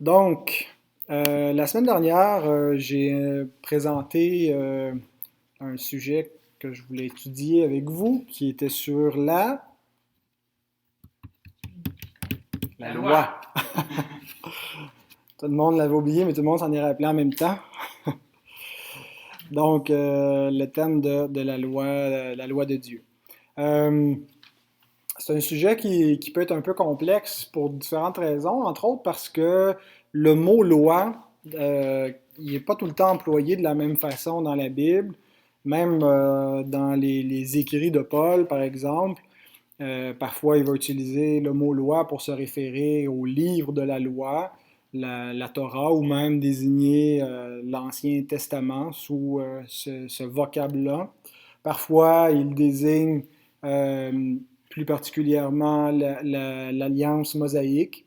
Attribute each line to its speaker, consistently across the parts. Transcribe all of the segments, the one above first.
Speaker 1: Donc, la semaine dernière, j'ai présenté un sujet que je voulais étudier avec vous, qui était sur la
Speaker 2: La loi.
Speaker 1: loi. Tout le monde l'avait oublié, mais tout le monde s'en est rappelé en même temps. Donc, le thème de la loi de Dieu. Euh, c'est un sujet qui peut être un peu complexe pour différentes raisons, entre autres parce que le mot loi, il n'est pas tout le temps employé de la même façon dans la Bible, même dans les écrits de Paul, par exemple. Parfois, il va utiliser le mot loi pour se référer au livre de la loi, la Torah, ou même désigner l'Ancien Testament sous ce vocable-là. Parfois, il désigne euh, plus particulièrement l'Alliance mosaïque,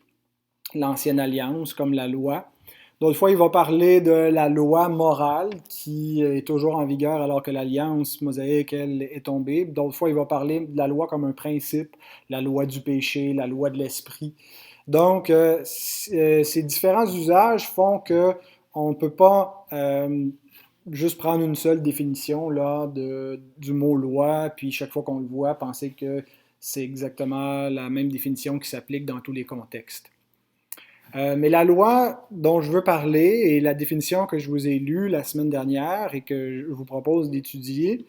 Speaker 1: l'Ancienne Alliance, comme la loi. D'autres fois, il va parler de la loi morale qui est toujours en vigueur alors que l'Alliance mosaïque, elle, est tombée. D'autres fois, il va parler de la loi comme un principe, la loi du péché, la loi de l'esprit. Donc, ces différents usages font que on ne peut pas juste prendre une seule définition là, du mot loi, puis chaque fois qu'on le voit, penser que c'est exactement la même définition qui s'applique dans tous les contextes. Mais la loi dont je veux parler et la définition que je vous ai lue la semaine dernière et que je vous propose d'étudier,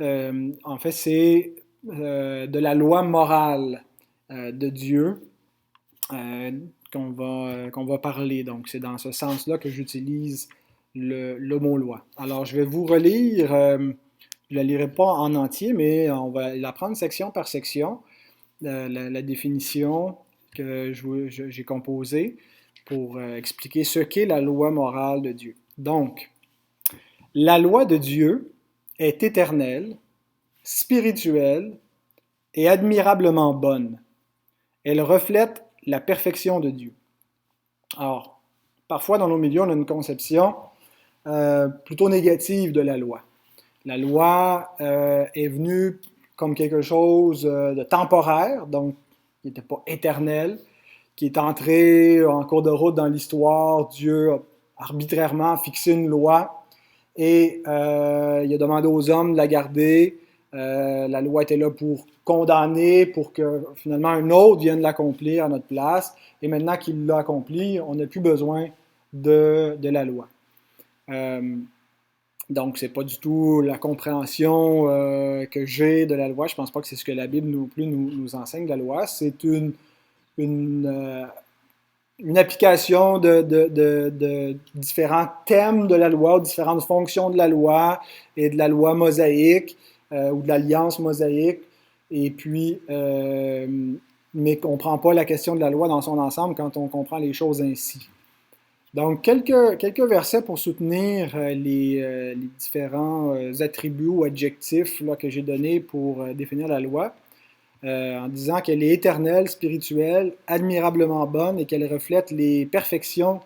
Speaker 1: en fait, c'est de la loi morale de Dieu qu'on va parler. Donc, c'est dans ce sens-là que j'utilise le mot loi. Alors, je vais vous relire, je ne la lirai pas en entier, mais on va la prendre section par section, la définition que j'ai composée pour expliquer ce qu'est la loi morale de Dieu. Donc, la loi de Dieu est éternelle, spirituelle et admirablement bonne. Elle reflète la perfection de Dieu. Alors, parfois dans nos milieux, on a une conception plutôt négative de la loi. La loi est venue comme quelque chose de temporaire, donc qui n'était pas éternel, qui est entré en cours de route dans l'histoire. Dieu a arbitrairement fixé une loi et il a demandé aux hommes de la garder. La loi était là pour condamner, pour que finalement un autre vienne l'accomplir à notre place. Et maintenant qu'il l'a accompli, on n'a plus besoin de la loi. Euh, donc, c'est pas du tout la compréhension que j'ai de la loi. Je pense pas que c'est ce que la Bible non plus nous enseigne de la loi. C'est une, euh, une application de différents thèmes de la loi, différentes fonctions de la loi et de la loi mosaïque ou de l'alliance mosaïque. Et puis, mais qu'on ne comprend pas la question de la loi dans son ensemble quand on comprend les choses ainsi. Donc, quelques versets pour soutenir les différents attributs ou adjectifs là, que j'ai donnés pour définir la loi, en disant qu'elle est éternelle, spirituelle, admirablement bonne et qu'elle reflète les perfections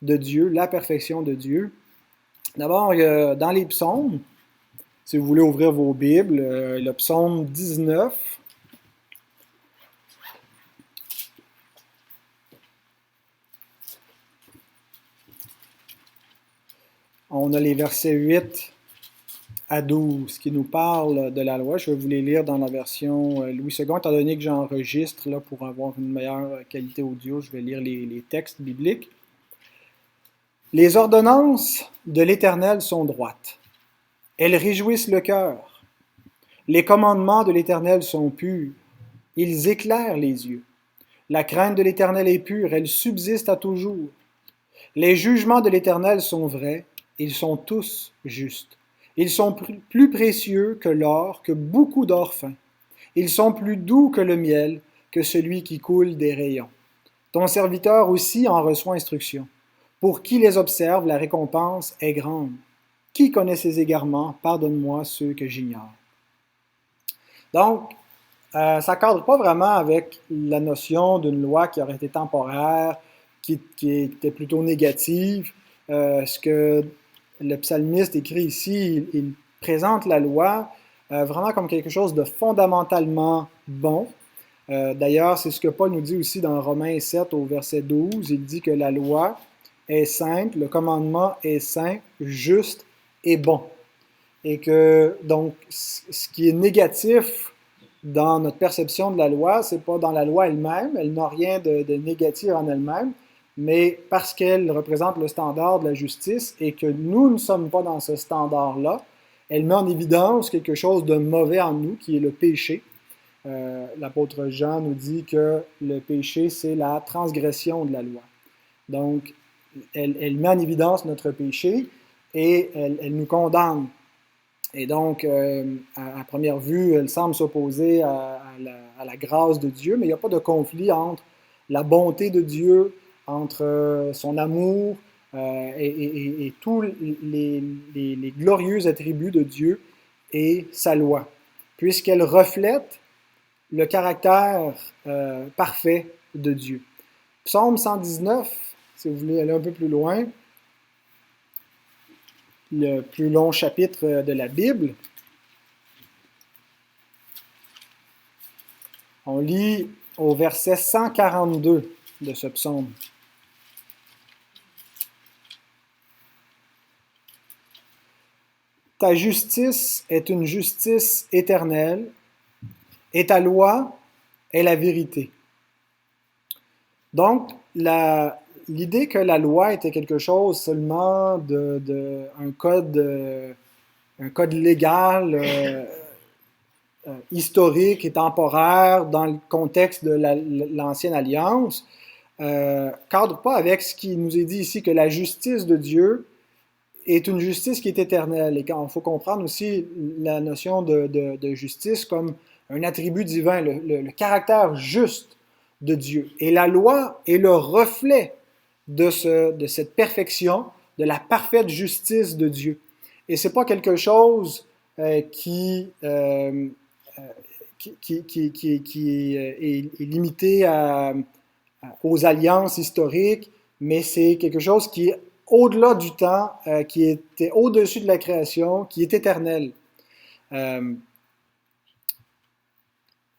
Speaker 1: de Dieu, la perfection de Dieu. D'abord, dans les psaumes, si vous voulez ouvrir vos Bibles, le psaume 19, on a les versets 8 à 12 qui nous parlent de la loi. Je vais vous les lire dans la version Louis II, étant donné que j'enregistre là, pour avoir une meilleure qualité audio, je vais lire les textes bibliques. Les ordonnances de l'Éternel sont droites. Elles réjouissent le cœur. Les commandements de l'Éternel sont purs. Ils éclairent les yeux. La crainte de l'Éternel est pure, elle subsiste à toujours. Les jugements de l'Éternel sont vrais, ils sont tous justes. Ils sont plus précieux que l'or, que beaucoup d'or fin. Ils sont plus doux que le miel, que celui qui coule des rayons. Ton serviteur aussi en reçoit instruction. Pour qui les observe, la récompense est grande. Qui connaît ses égarements, pardonne-moi ceux que j'ignore. Donc, ça ne cadre pas vraiment avec la notion d'une loi qui aurait été temporaire, qui était plutôt négative. Ce que le psalmiste écrit ici, il présente la loi vraiment comme quelque chose de fondamentalement bon, D'ailleurs, c'est ce que Paul nous dit aussi dans Romains 7 au verset 12. Il dit que la loi est sainte, le commandement est saint, juste et bon. Et que, donc, ce qui est négatif dans notre perception de la loi, c'est pas dans la loi elle-même, elle n'a rien de négatif en elle-même, mais parce qu'elle représente le standard de la justice et que nous ne sommes pas dans ce standard-là, elle met en évidence quelque chose de mauvais en nous, qui est le péché. L'apôtre Jean nous dit que le péché, c'est la transgression de la loi. Donc, elle met en évidence notre péché et elle nous condamne. Et donc, à première vue, elle semble s'opposer à la grâce de Dieu, mais il n'y a pas de conflit entre la bonté de Dieu, entre son amour et tous les glorieux attributs de Dieu et sa loi, puisqu'elle reflète le caractère parfait de Dieu. Psaume 119, si vous voulez aller un peu plus loin, le plus long chapitre de la Bible. On lit au verset 142 de ce psaume. Ta justice est une justice éternelle, et ta loi est la vérité. Donc, l'idée que la loi était quelque chose seulement un code légal historique et temporaire dans le contexte de l'ancienne alliance, cadre pas avec ce qui nous est dit ici, que la justice de Dieu est une justice qui est éternelle. Et il faut comprendre aussi la notion de justice comme un attribut divin, le caractère juste de Dieu. Et la loi est le reflet de cette perfection, de la parfaite justice de Dieu. Et ce n'est pas quelque chose qui est limité aux alliances historiques, mais c'est quelque chose qui est au-delà du temps, qui était au-dessus de la création, qui est éternel.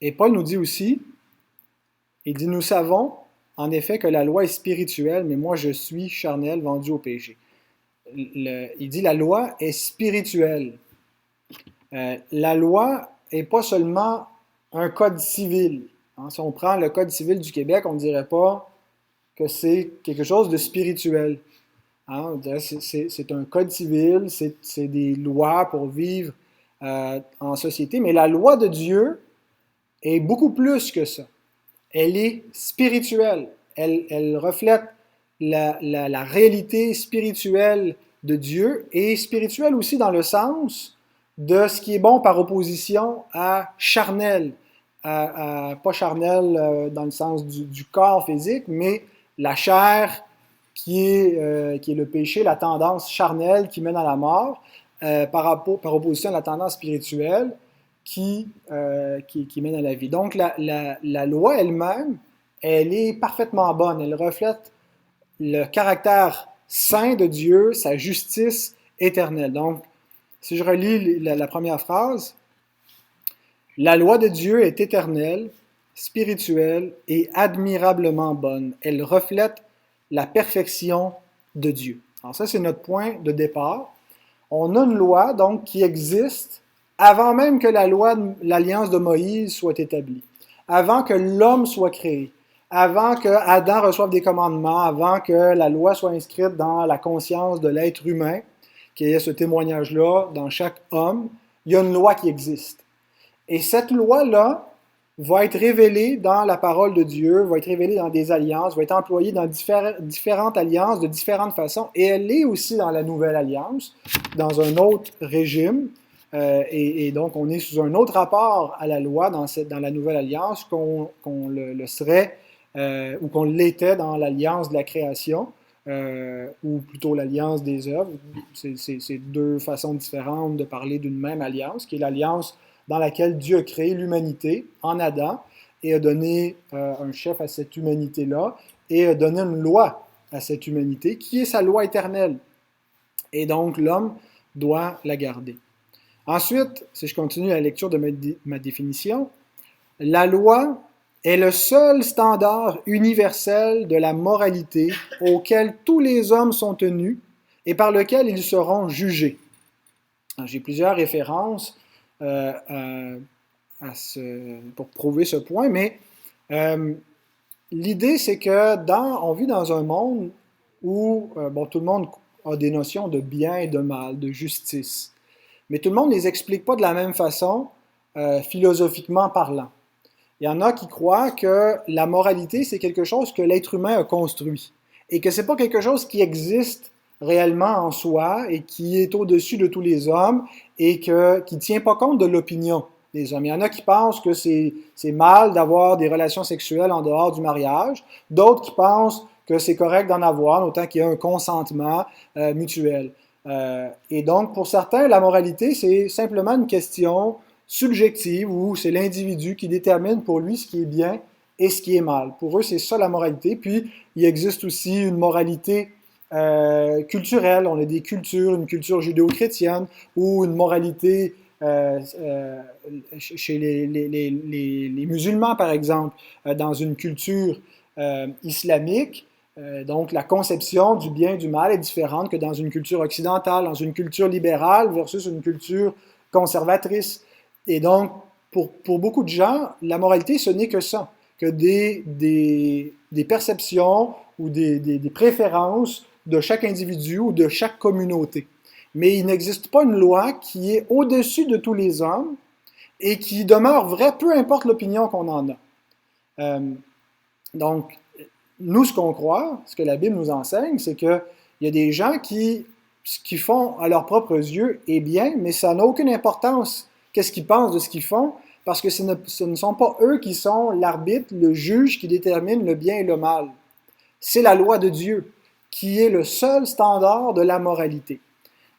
Speaker 1: Et Paul nous dit aussi, il dit, nous savons en effet que la loi est spirituelle, mais moi je suis charnel, vendu au péché. Il dit, la loi est spirituelle. La loi n'est pas seulement un code civil. Hein, si on prend le Code civil du Québec, on ne dirait pas que c'est quelque chose de spirituel. Hein, c'est un code civil, c'est des lois pour vivre en société, mais la loi de Dieu est beaucoup plus que ça. Elle est spirituelle. Elle reflète la réalité spirituelle de Dieu et spirituelle aussi dans le sens de ce qui est bon par opposition à charnel. Pas charnel dans le sens du corps physique, mais la chair qui est le péché, la tendance charnelle qui mène à la mort, par opposition à la tendance spirituelle qui mène à la vie. Donc la loi elle-même, elle est parfaitement bonne. Elle reflète le caractère saint de Dieu, sa justice éternelle. Donc, si je relis la première phrase, la loi de Dieu est éternelle, spirituelle et admirablement bonne. Elle reflète la perfection de Dieu. Alors ça, c'est notre point de départ. On a une loi, donc, qui existe avant même que l'alliance de Moïse soit établie, avant que l'homme soit créé, avant que Adam reçoive des commandements, avant que la loi soit inscrite dans la conscience de l'être humain, qu'il y ait ce témoignage-là dans chaque homme, il y a une loi qui existe. Et cette loi-là va être révélée dans la parole de Dieu, va être révélée dans des alliances, va être employée dans différentes alliances de différentes façons, et elle est aussi dans la nouvelle alliance, dans un autre régime, et donc on est sous un autre rapport à la loi dans la nouvelle alliance qu'on le serait ou qu'on l'était dans l'alliance de la création, ou plutôt l'alliance des œuvres. C'est deux façons différentes de parler d'une même alliance, qui est l'alliance dans laquelle Dieu a créé l'humanité en Adam et a donné un chef à cette humanité-là et a donné une loi à cette humanité qui est sa loi éternelle. Et donc l'homme doit la garder. Ensuite, si je continue la lecture de ma définition, la loi est le seul standard universel de la moralité auquel tous les hommes sont tenus et par lequel ils seront jugés. J'ai plusieurs références pour prouver ce point, mais l'idée, c'est que on vit dans un monde où tout le monde a des notions de bien et de mal, de justice. Mais tout le monde ne les explique pas de la même façon, philosophiquement parlant. Il y en a qui croient que la moralité, c'est quelque chose que l'être humain a construit et que ce n'est pas quelque chose qui existe réellement en soi et qui est au-dessus de tous les hommes et qui ne tient pas compte de l'opinion des hommes. Il y en a qui pensent que c'est mal d'avoir des relations sexuelles en dehors du mariage, d'autres qui pensent que c'est correct d'en avoir, autant qu'il y a un consentement mutuel. Et donc, pour certains, la moralité, c'est simplement une question subjective où c'est l'individu qui détermine pour lui ce qui est bien et ce qui est mal. Pour eux, c'est ça la moralité. Puis, il existe aussi une moralité culturelle. On a des cultures, une culture judéo-chrétienne ou une moralité chez les musulmans, par exemple, dans une culture islamique. Donc, la conception du bien et du mal est différente que dans une culture occidentale, dans une culture libérale versus une culture conservatrice. Et donc, pour beaucoup de gens, la moralité, ce n'est que ça, que des perceptions ou des préférences de chaque individu ou de chaque communauté. Mais il n'existe pas une loi qui est au-dessus de tous les hommes et qui demeure vraie, peu importe l'opinion qu'on en a. Donc, nous, ce qu'on croit, ce que la Bible nous enseigne, c'est qu'il y a des gens qui, ce qu'ils font à leurs propres yeux est bien, mais ça n'a aucune importance qu'est-ce qu'ils pensent de ce qu'ils font, parce que ce ne sont pas eux qui sont l'arbitre, le juge qui détermine le bien et le mal. C'est la loi de Dieu qui est le seul standard de la moralité.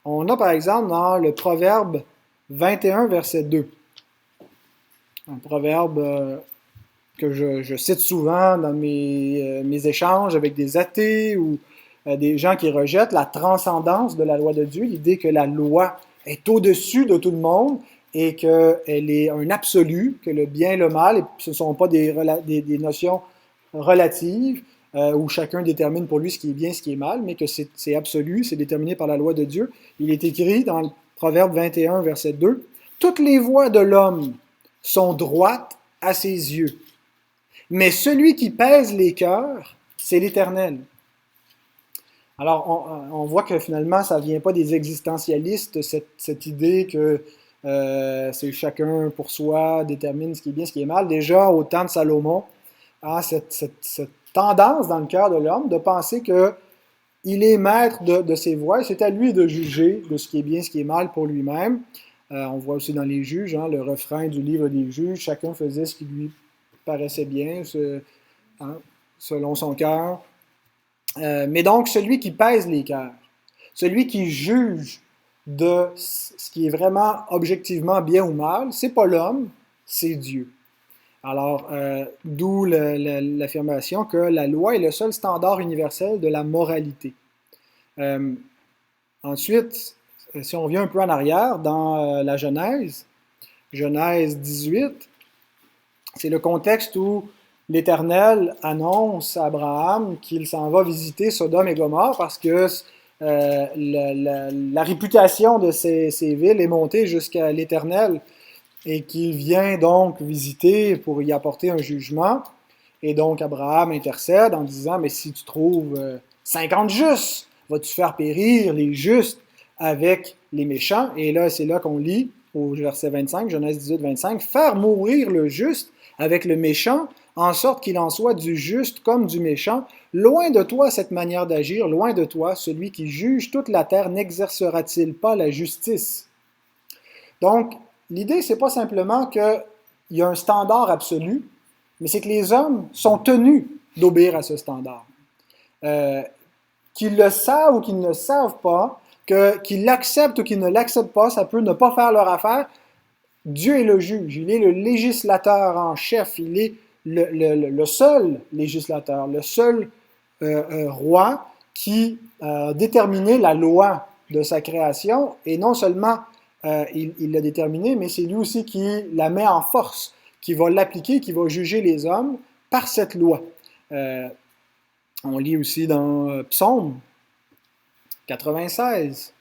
Speaker 1: On a par exemple dans le Proverbe 21, verset 2, un proverbe que je cite souvent dans mes échanges avec des athées ou des gens qui rejettent la transcendance de la loi de Dieu, l'idée que la loi est au-dessus de tout le monde et qu'elle est un absolu, que le bien et le mal, ce ne sont pas des notions relatives où chacun détermine pour lui ce qui est bien, ce qui est mal, mais que c'est absolu, c'est déterminé par la loi de Dieu. Il est écrit dans le Proverbe 21, verset 2, « Toutes les voies de l'homme sont droites à ses yeux, mais celui qui pèse les cœurs, c'est l'Éternel. » Alors, on voit que finalement, ça ne vient pas des existentialistes, cette idée que c'est chacun pour soi, détermine ce qui est bien, ce qui est mal. Déjà, au temps de Salomon, cette tendance dans le cœur de l'homme de penser qu'il est maître de ses voies, et c'est à lui de juger de ce qui est bien, ce qui est mal pour lui-même. On voit aussi dans les juges, le refrain du livre des juges, chacun faisait ce qui lui paraissait bien, selon son cœur. Mais donc, celui qui pèse les cœurs, celui qui juge de ce qui est vraiment objectivement bien ou mal, c'est pas l'homme, c'est Dieu. Alors, d'où l'affirmation que la loi est le seul standard universel de la moralité. Ensuite, si on revient un peu en arrière, dans la Genèse 18, c'est le contexte où l'Éternel annonce à Abraham qu'il s'en va visiter Sodome et Gomorrhe parce que la réputation de ces villes est montée jusqu'à l'Éternel et qu'il vient donc visiter pour y apporter un jugement. Et donc Abraham intercède en disant « Mais si tu trouves 50 justes, vas-tu faire périr les justes avec les méchants? » Et là, c'est là qu'on lit au verset 25, Genèse 18, 25, « Faire mourir le juste avec le méchant, en sorte qu'il en soit du juste comme du méchant. Loin de toi cette manière d'agir, loin de toi, celui qui juge toute la terre n'exercera-t-il pas la justice? » Donc, l'idée, c'est pas simplement qu'il y a un standard absolu, mais c'est que les hommes sont tenus d'obéir à ce standard. Qu'ils le savent ou qu'ils ne le savent pas, qu'ils l'acceptent ou qu'ils ne l'acceptent pas, ça peut ne pas faire leur affaire. Dieu est le juge, il est le législateur en chef, il est le seul législateur, le seul roi qui a déterminé la loi de sa création, et non seulement il l'a déterminée, mais c'est lui aussi qui la met en force, qui va l'appliquer, qui va juger les hommes par cette loi. On lit aussi dans Psaume 96,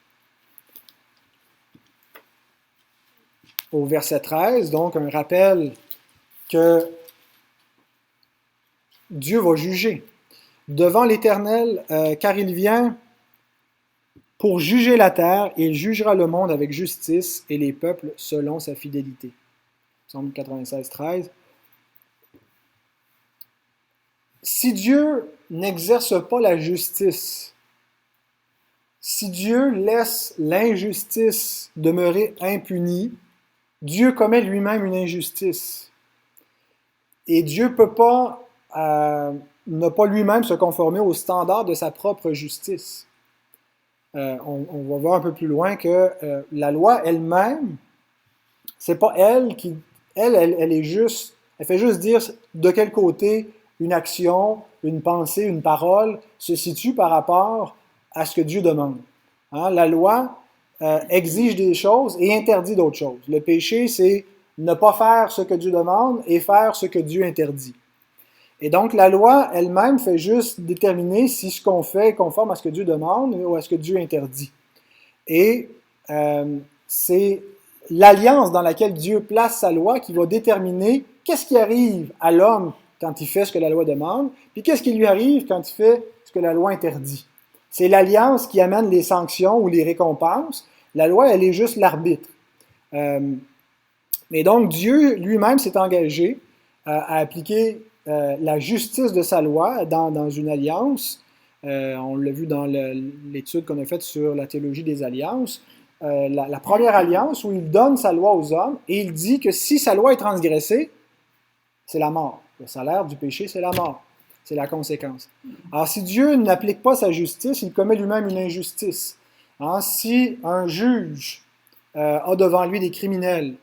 Speaker 1: au verset 13, donc un rappel que Dieu va juger devant l'Éternel, car il vient pour juger la terre, et il jugera le monde avec justice et les peuples selon sa fidélité. Psaume 96, 13. Si Dieu n'exerce pas la justice, si Dieu laisse l'injustice demeurer impunie, Dieu commet lui-même une injustice. Et Dieu ne peut pas ne pas lui-même se conformer aux standards de sa propre justice. On va voir un peu plus loin que la loi elle-même, c'est pas elle qui, elle est juste, elle fait juste dire de quel côté une action, une pensée, une parole se situe par rapport à ce que Dieu demande. Hein? La loi exige des choses et interdit d'autres choses. Le péché, c'est ne pas faire ce que Dieu demande et faire ce que Dieu interdit. Et donc, la loi elle-même fait juste déterminer si ce qu'on fait est conforme à ce que Dieu demande ou à ce que Dieu interdit. Et c'est l'alliance dans laquelle Dieu place sa loi qui va déterminer qu'est-ce qui arrive à l'homme quand il fait ce que la loi demande, puis qu'est-ce qui lui arrive quand il fait ce que la loi interdit. C'est l'alliance qui amène les sanctions ou les récompenses. La loi, elle est juste l'arbitre. Mais donc, Dieu lui-même s'est engagé à appliquer la justice de sa loi dans une alliance. On l'a vu dans l'étude qu'on a faite sur la théologie des alliances. La première alliance où il donne sa loi aux hommes et il dit que si sa loi est transgressée, c'est la mort. Le salaire du péché, c'est la mort. C'est la conséquence. Alors, si Dieu n'applique pas sa justice, il commet lui-même une injustice. Hein, si un juge a devant lui des criminels,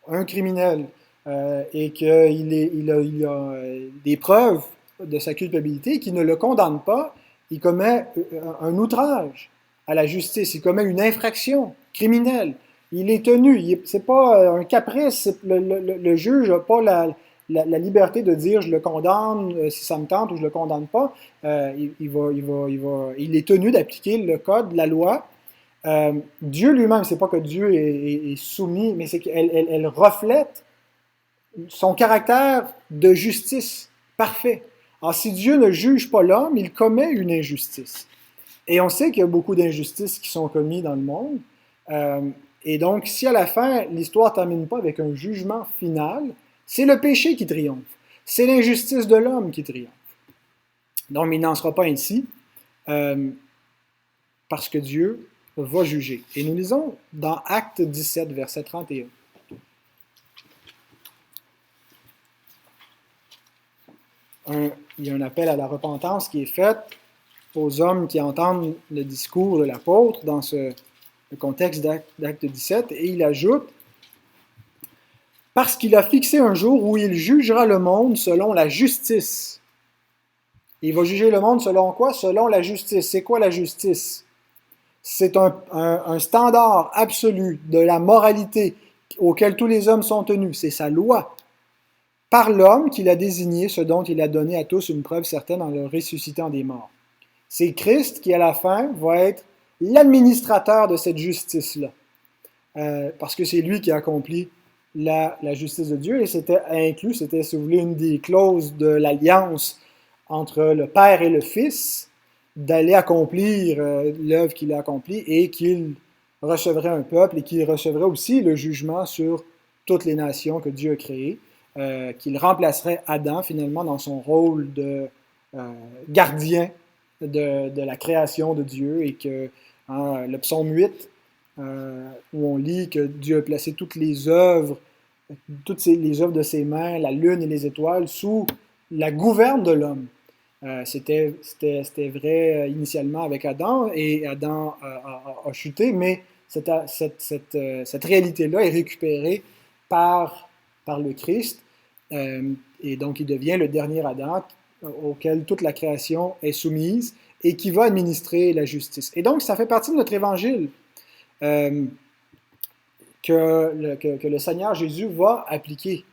Speaker 1: un criminel, et qu'il a des preuves de sa culpabilité, qui ne le condamne pas, il commet un outrage à la justice, il commet une infraction criminelle. Il est tenu, c'est pas un caprice, le juge n'a pas la liberté de dire je le condamne si ça me tente ou je le condamne pas. Il est tenu d'appliquer le code, la loi. Dieu lui-même, c'est pas que Dieu est soumis, mais c'est qu'elle reflète son caractère de justice parfait. Alors, si Dieu ne juge pas l'homme, il commet une injustice. Et on sait qu'il y a beaucoup d'injustices qui sont commises dans le monde. Et donc, si à la fin, l'histoire ne termine pas avec un jugement final, c'est le péché qui triomphe. C'est l'injustice de l'homme qui triomphe. Donc, il n'en sera pas ainsi, parce que Dieu va juger. Et nous lisons dans Acte 17, verset 31. Il y a un appel à la repentance qui est fait aux hommes qui entendent le discours de l'apôtre dans le contexte d'Acte 17, et il ajoute « Parce qu'il a fixé un jour où il jugera le monde selon la justice. » Il va juger le monde selon quoi? Selon la justice. C'est quoi la justice? C'est un standard absolu de la moralité auquel tous les hommes sont tenus. C'est sa loi. Par l'homme qu'il a désigné, ce dont il a donné à tous une preuve certaine en le ressuscitant des morts. C'est Christ qui, à la fin, va être l'administrateur de cette justice-là. Parce que c'est lui qui a accompli la justice de Dieu, et c'était inclus, c'était, si vous voulez, une des clauses de l'alliance entre le Père et le Fils, d'aller accomplir l'œuvre qu'il a accomplie, et qu'il recevrait un peuple, et qu'il recevrait aussi le jugement sur toutes les nations que Dieu a créées, qu'il remplacerait Adam, finalement, dans son rôle de gardien de la création de Dieu, et que le psaume 8, où on lit que Dieu a placé toutes les œuvres de ses mains, la lune et les étoiles, sous la gouverne de l'homme. C'était vrai initialement avec Adam, et Adam a chuté, mais cette réalité-là est récupérée par le Christ, et donc il devient le dernier Adam auquel toute la création est soumise et qui va administrer la justice. Et donc ça fait partie de notre évangile, que le Seigneur Jésus va appliquer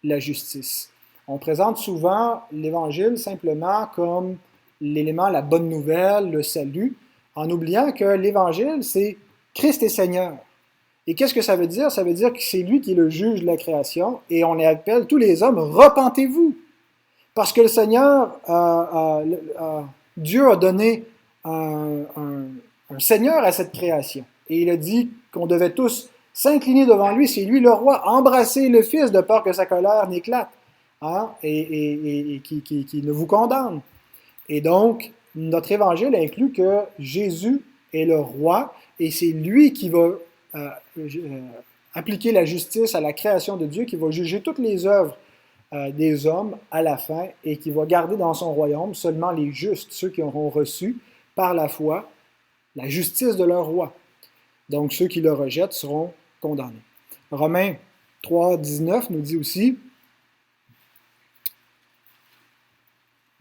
Speaker 1: la justice. On présente souvent l'Évangile simplement comme l'élément, la bonne nouvelle, le salut, en oubliant que l'Évangile, c'est Christ est Seigneur. Et qu'est-ce que ça veut dire? Ça veut dire que c'est lui qui est le juge de la création et on appelle tous les hommes, repentez-vous. Parce que le Seigneur, Dieu a donné un Seigneur à cette création. Et il a dit qu'on devait tous s'incliner devant lui, c'est lui le roi, embrasser le Fils de peur que sa colère n'éclate, hein, et qui ne vous condamne. Et donc, notre évangile inclut que Jésus est le roi et c'est lui qui va appliquer la justice à la création de Dieu, qui va juger toutes les œuvres des hommes à la fin et qui va garder dans son royaume seulement les justes, ceux qui auront reçu par la foi la justice de leur roi. Donc ceux qui le rejettent seront condamnés. Romains 3, 19 nous dit aussi,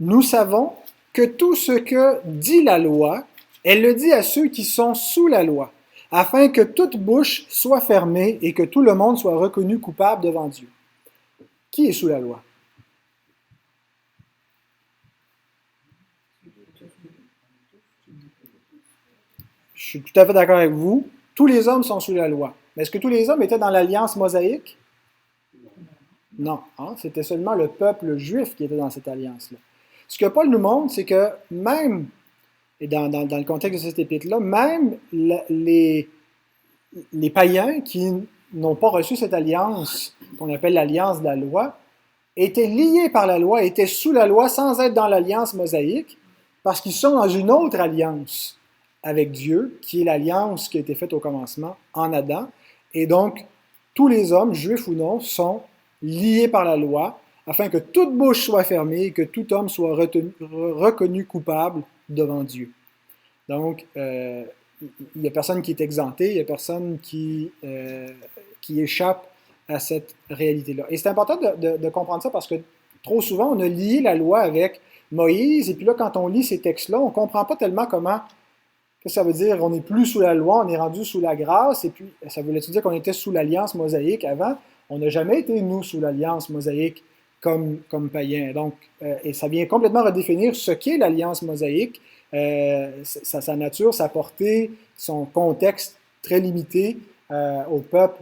Speaker 1: nous savons que tout ce que dit la loi, elle le dit à ceux qui sont sous la loi, afin que toute bouche soit fermée et que tout le monde soit reconnu coupable devant Dieu. Qui est sous la loi? Je suis tout à fait d'accord avec vous. Tous les hommes sont sous la loi. Mais est-ce que tous les hommes étaient dans l'alliance mosaïque? Non. Hein? C'était seulement le peuple juif qui était dans cette alliance-là. Ce que Paul nous montre, c'est que même, et dans le contexte de cette épître-là, même les païens qui n'ont pas reçu cette alliance, qu'on appelle l'alliance de la loi, étaient liés par la loi, étaient sous la loi sans être dans l'alliance mosaïque, parce qu'ils sont dans une autre alliance avec Dieu, qui est l'alliance qui a été faite au commencement en Adam. Et donc, tous les hommes, juifs ou non, sont liés par la loi, afin que toute bouche soit fermée et que tout homme soit reconnu coupable devant Dieu. Donc, il n'y a personne qui est exempté, il n'y a personne qui échappe à cette réalité-là. Et c'est important de comprendre ça parce que trop souvent, on a lié la loi avec Moïse, et puis là, quand on lit ces textes-là, on ne comprend pas tellement comment, qu'est-ce que ça veut dire, on n'est plus sous la loi, on est rendu sous la grâce, et puis ça voulait dire qu'on était sous l'alliance mosaïque avant. On n'a jamais été, nous, sous l'alliance mosaïque comme païens. Donc, et ça vient complètement redéfinir ce qu'est l'alliance mosaïque, sa nature, sa portée, son contexte très limité au peuple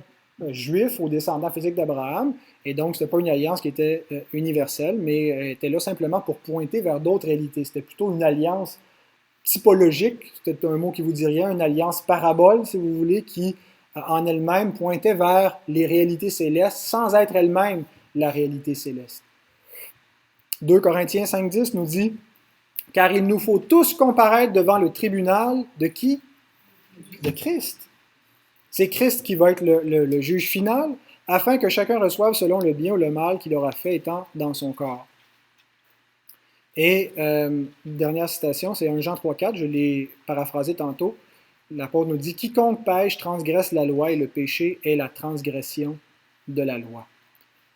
Speaker 1: juif, aux descendants physiques d'Abraham. Et donc, ce n'était pas une alliance qui était universelle, mais était là simplement pour pointer vers d'autres réalités. C'était plutôt une alliance typologique, c'est un mot qui vous dit rien, une alliance parabole, si vous voulez, qui en elle-même pointait vers les réalités célestes sans être elle-même la réalité céleste. 2 Corinthiens 5,10 nous dit « Car il nous faut tous comparaître devant le tribunal de qui? De Christ. » C'est Christ qui va être le juge final, afin que chacun reçoive selon le bien ou le mal qu'il aura fait étant dans son corps. Et dernière citation, c'est 1 Jean 3,4, je l'ai paraphrasé tantôt. L'apôtre nous dit « Quiconque pêche transgresse la loi et le péché est la transgression de la loi. »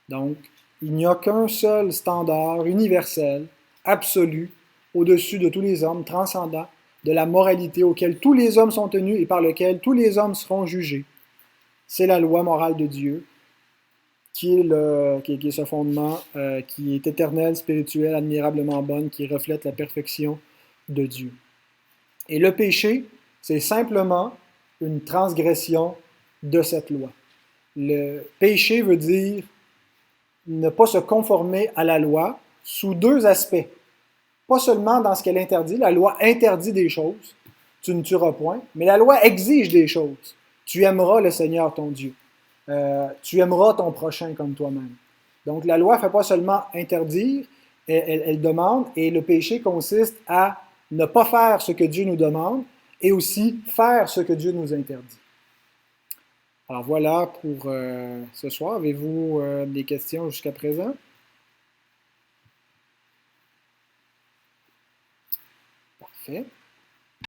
Speaker 1: Donc, il n'y a qu'un seul standard universel, absolu, au-dessus de tous les hommes, transcendant, de la moralité auquel tous les hommes sont tenus et par lequel tous les hommes seront jugés. C'est la loi morale de Dieu, qui est ce fondement, qui est éternel, spirituel, admirablement bonne, qui reflète la perfection de Dieu. Et le péché, c'est simplement une transgression de cette loi. Le péché veut dire ne pas se conformer à la loi sous deux aspects. Pas seulement dans ce qu'elle interdit, la loi interdit des choses, tu ne tueras point, mais la loi exige des choses. Tu aimeras le Seigneur ton Dieu. Tu aimeras ton prochain comme toi-même. Donc la loi ne fait pas seulement interdire, elle demande, et le péché consiste à ne pas faire ce que Dieu nous demande et aussi faire ce que Dieu nous interdit. Alors voilà pour ce soir. Avez-vous des questions jusqu'à présent? Parfait.